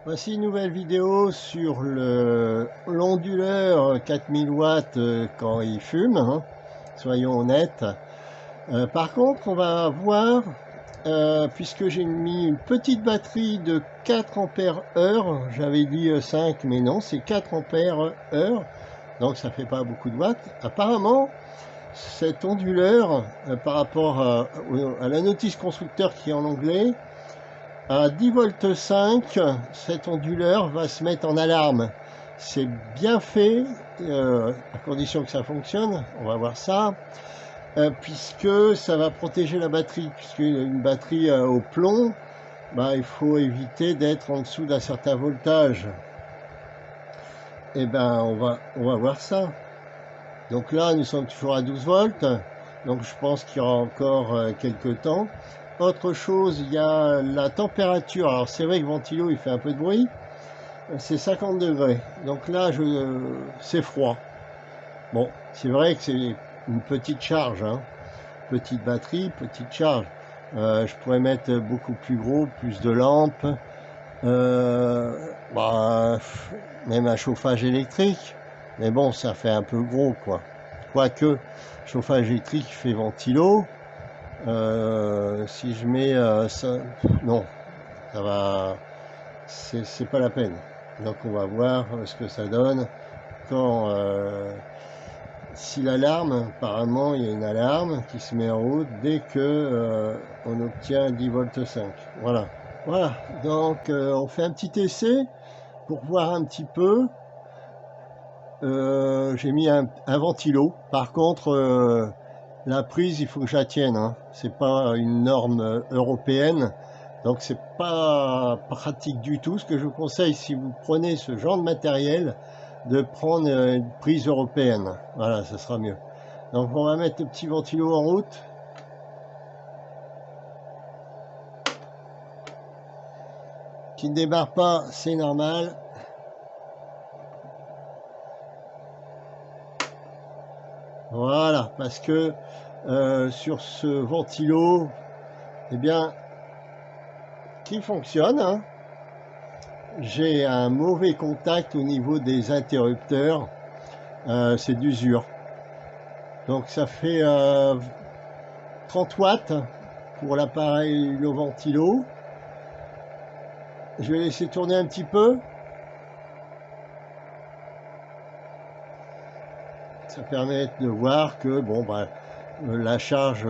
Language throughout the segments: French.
Voici une nouvelle vidéo sur l'onduleur 4000 watts quand il fume, hein, soyons honnêtes. Par contre, on va voir, puisque j'ai mis une petite batterie de 4 ampères heure, j'avais dit 5, mais non, c'est 4 ampères heure, donc ça fait pas beaucoup de watts. Apparemment, cet onduleur, par rapport à la notice constructeur qui est en anglais, à 10 volts 5, cet onduleur va se mettre en alarme. C'est bien fait, à condition que ça fonctionne, on va voir ça, puisque ça va protéger la batterie, puisqu'une batterie au plomb, bah, il faut éviter d'être en dessous d'un certain voltage. Et ben on va voir ça. Donc là, nous sommes toujours à 12 volts, donc je pense qu'il y aura encore quelques temps. Autre chose, il y a la température. Alors c'est vrai que le ventilo il fait un peu de bruit, c'est 50 degrés, donc là c'est froid. Bon, c'est vrai que c'est une petite charge, hein. Petite batterie, petite charge. Je pourrais mettre beaucoup plus gros, plus de lampes, bah, même un chauffage électrique, mais bon, ça fait un peu gros, quoi. Quoique chauffage électrique fait ventilo. Si je mets ça, non, ça va, c'est pas la peine. Donc on va voir ce que ça donne quand si l'alarme, apparemment il y a une alarme qui se met en route dès que on obtient 10 volts 5. Voilà, donc on fait un petit essai pour voir un petit peu. J'ai mis un ventilo, par contre la prise, il faut que je la tienne, hein. C'est pas une norme européenne, donc c'est pas pratique du tout. Ce que je vous conseille, si vous prenez ce genre de matériel, de prendre une prise européenne. Voilà, ça sera mieux. Donc on va mettre le petit ventilo en route. Qui ne démarre pas, c'est normal. Voilà, parce que sur ce ventilo, eh bien, qui fonctionne, hein, j'ai un mauvais contact au niveau des interrupteurs, c'est d'usure. Donc ça fait 30 watts pour l'appareil le ventilo. Je vais laisser tourner un petit peu. Ça permet de voir que bon, bah, la charge,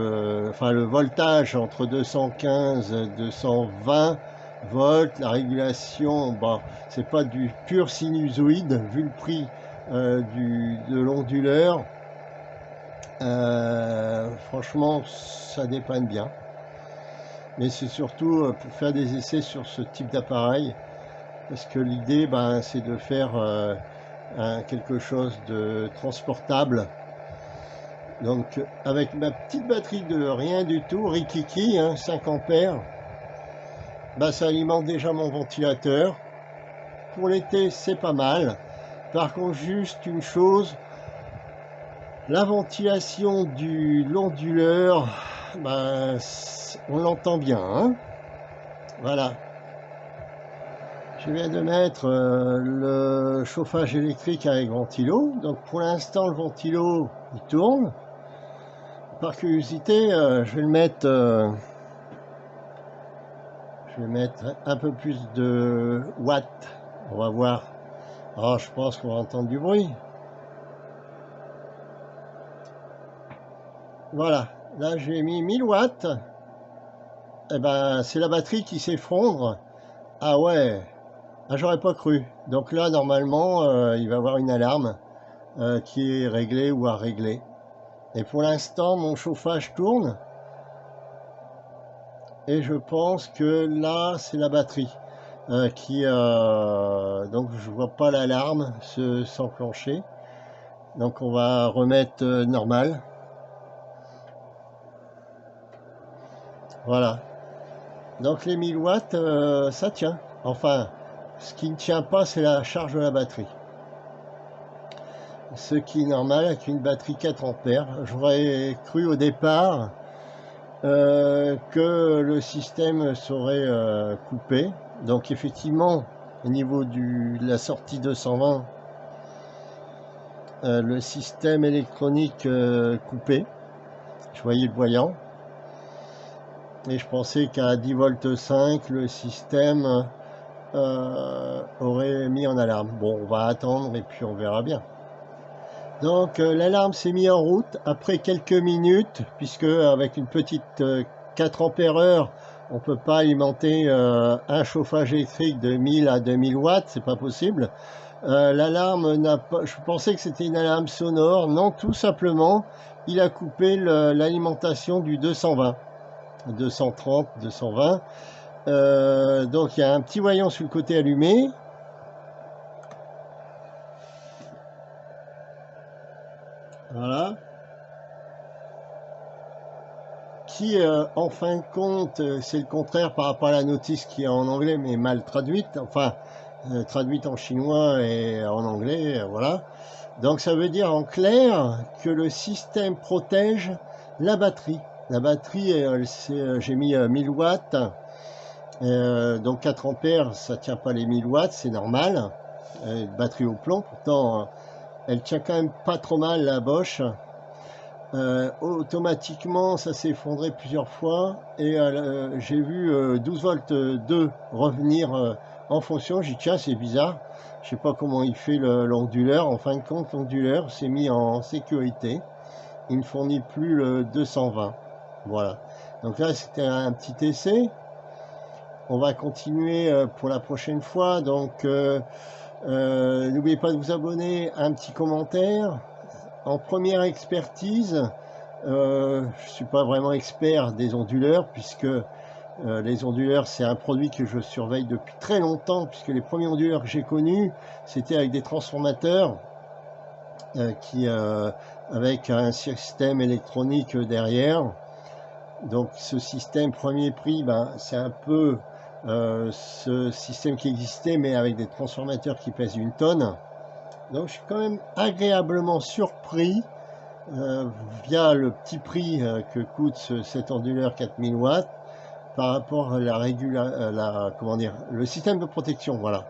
enfin le voltage entre 215 et 220 volts, la régulation, bah, c'est pas du pur sinusoïde vu le prix de l'onduleur. Franchement, ça dépanne bien. Mais c'est surtout pour faire des essais sur ce type d'appareil, parce que l'idée, ben, c'est de faire quelque chose de transportable. Donc avec ma petite batterie de rien du tout, Rikiki, hein, 5 ampères, bah, ça alimente déjà mon ventilateur. Pour l'été, c'est pas mal. Par contre, juste une chose, la ventilation de l'onduleur, bah, on l'entend bien, hein. Voilà. Je viens de mettre le chauffage électrique avec ventilo. Donc pour l'instant, le ventilo il tourne. Par curiosité, je vais le mettre. Je vais mettre un peu plus de watts. On va voir. Alors je pense qu'on va entendre du bruit. Voilà. Là j'ai mis 1000 watts. Et ben c'est la batterie qui s'effondre. Ah ouais. Ah, j'aurais pas cru. Donc là normalement il va y avoir une alarme qui est réglée ou à régler. Et pour l'instant mon chauffage tourne. Et je pense que là c'est la batterie donc je vois pas l'alarme s'enclencher. Donc on va remettre normal. Voilà. Donc les 1000 watts ça tient. Enfin, ce qui ne tient pas c'est la charge de la batterie. Ce qui est normal avec une batterie 4 ampères. J'aurais cru au départ que le système serait coupé. Donc effectivement, au niveau de la sortie 220, le système électronique coupé. Je voyais le voyant. Et je pensais qu'à 10 volts 5, le système aurait mis en alarme. Bon, on va attendre et puis on verra bien. Donc l'alarme s'est mise en route après quelques minutes, puisque avec une petite 4 ampères heure, on peut pas alimenter un chauffage électrique de 1000 à 2000 watts, c'est pas possible. L'alarme n'a pas, je pensais que c'était une alarme sonore, non, tout simplement, il a coupé l'alimentation du 220, 230, 220. Donc il y a un petit voyant sur le côté allumé. Voilà. Qui, en fin de compte, c'est le contraire par rapport à la notice qui est en anglais, mais mal traduite, enfin, traduite en chinois et en anglais, voilà. Donc ça veut dire en clair que le système protège la batterie. La batterie, j'ai mis 1000 watts, donc 4 ampères, ça tient pas les 1000 watts, c'est normal. Batterie au plomb, pourtant, elle tient quand même pas trop mal la Bosch. Automatiquement ça s'est effondré plusieurs fois et j'ai vu 12 volts 2 revenir en fonction. J'ai dit tiens c'est bizarre, je sais pas comment il fait l'onduleur. En fin de compte l'onduleur s'est mis en sécurité, il ne fournit plus le 220. Voilà, donc là c'était un petit essai. On va continuer pour la prochaine fois. Donc n'oubliez pas de vous abonner, un petit commentaire. En première expertise, je ne suis pas vraiment expert des onduleurs, puisque les onduleurs, c'est un produit que je surveille depuis très longtemps, puisque les premiers onduleurs que j'ai connus, c'était avec des transformateurs, avec un système électronique derrière. Donc ce système premier prix, ben, c'est un peu ce système qui existait, mais avec des transformateurs qui pèsent 1 tonne. Donc je suis quand même agréablement surpris via le petit prix que coûte cet onduleur 4000 watts par rapport à le système de protection, voilà,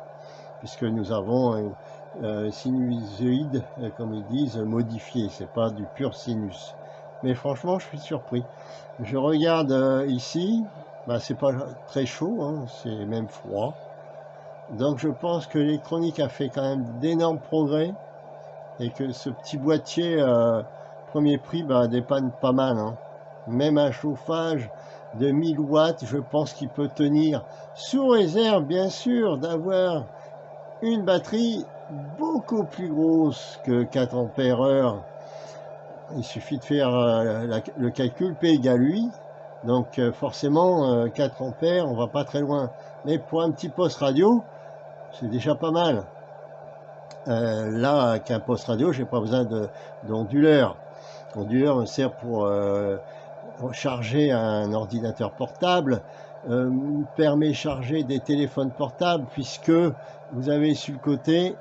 puisque nous avons un sinusoïde, comme ils disent, modifié, c'est pas du pur sinus. Mais franchement, je suis surpris. Je regarde ici, bah, c'est pas très chaud, hein, c'est même froid. Donc je pense que l'électronique a fait quand même d'énormes progrès et que ce petit boîtier premier prix dépanne pas mal, hein. Même un chauffage de 1000 watts, je pense qu'il peut tenir, sous réserve bien sûr d'avoir une batterie beaucoup plus grosse que 4 ampères heure. Il suffit de faire le calcul P égale 8. Donc forcément 4 ampères, on va pas très loin. Mais pour un petit poste radio, c'est déjà pas mal. Là, qu'un poste radio, j'ai pas besoin d'onduleur. L'onduleur me sert pour charger un ordinateur portable, permet de charger des téléphones portables, puisque vous avez sur le côté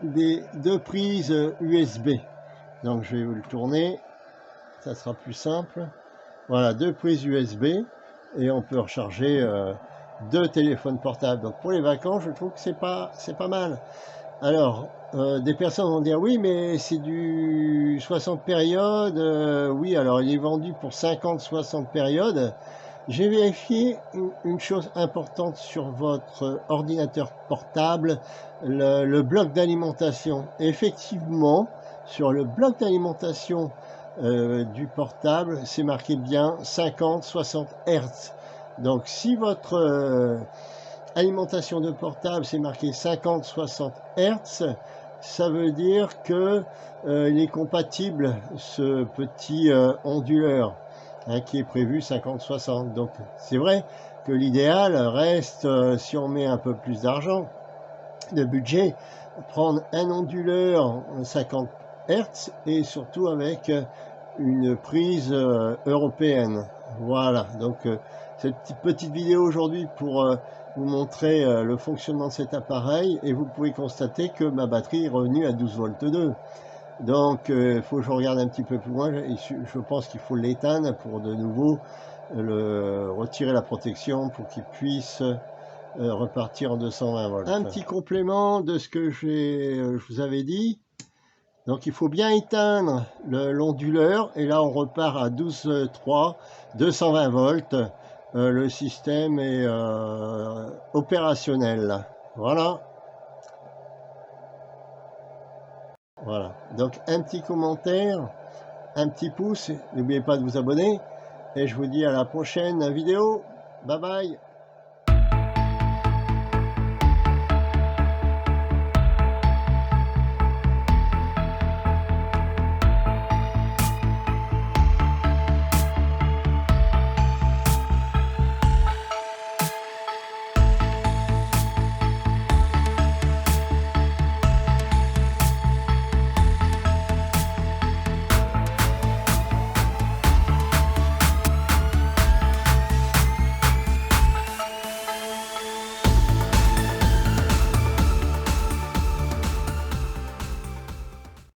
des 2 prises USB. Donc je vais vous le tourner, ça sera plus simple. Voilà, 2 prises USB et on peut recharger de téléphone portable. Donc pour les vacances, je trouve que c'est pas mal. Alors, des personnes vont dire oui, mais c'est du 60 périodes. Oui, alors il est vendu pour 50-60 périodes. J'ai vérifié une chose importante sur votre ordinateur portable, le bloc d'alimentation. Effectivement, sur le bloc d'alimentation du portable, c'est marqué bien 50-60 Hz. Donc si votre alimentation de portable, c'est marqué 50-60 Hz, ça veut dire que il est compatible, ce petit onduleur, hein, qui est prévu 50-60. Donc c'est vrai que l'idéal reste, si on met un peu plus d'argent, de budget, prendre un onduleur 50 Hz et surtout avec une prise européenne. Voilà, donc cette petite vidéo aujourd'hui pour vous montrer le fonctionnement de cet appareil, et vous pouvez constater que ma batterie est revenue à 12 volts 2. Donc il faut que je regarde un petit peu plus loin, je pense qu'il faut l'éteindre pour de nouveau retirer la protection pour qu'il puisse repartir en 220 volts. Un petit complément de ce que je vous avais dit. Donc il faut bien éteindre l'onduleur, et là on repart à 12,3, 220 volts. Le système est opérationnel. Voilà. Voilà. Donc un petit commentaire, un petit pouce, n'oubliez pas de vous abonner, et je vous dis à la prochaine vidéo. Bye bye.